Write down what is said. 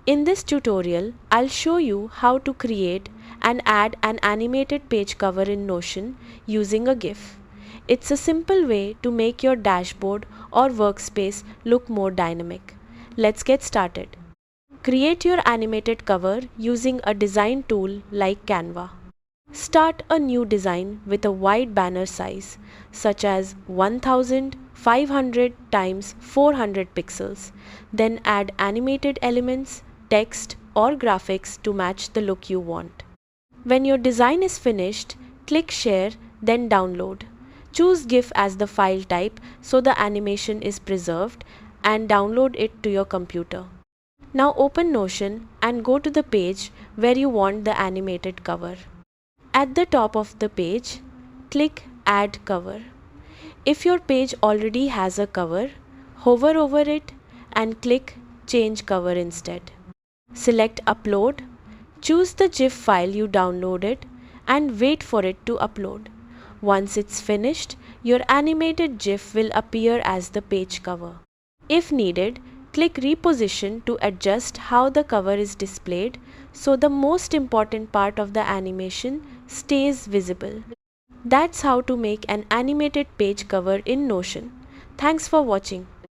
In this tutorial, I'll show you how to create and add an animated page cover in Notion using a GIF. It's a simple way to make your dashboard or workspace look more dynamic. Let's get started. Create your animated cover using a design tool like Canva. Start a new design with a wide banner size, such as 1500 times 400 pixels. Then add animated elements, text, or graphics to match the look you want. When your design is finished, click Share, then Download. Choose GIF as the file type so the animation is preserved, and download it to your computer. Now open Notion and go to the page where you want the animated cover. At the top of the page, click Add Cover. If your page already has a cover, hover over it and click Change Cover instead. Select Upload, choose the GIF file you downloaded and wait for it to upload. Once it's finished, your animated GIF will appear as the page cover. If needed, click Reposition to adjust how the cover is displayed so the most important part of the animation stays visible. That's how to make an animated page cover in Notion. Thanks for watching.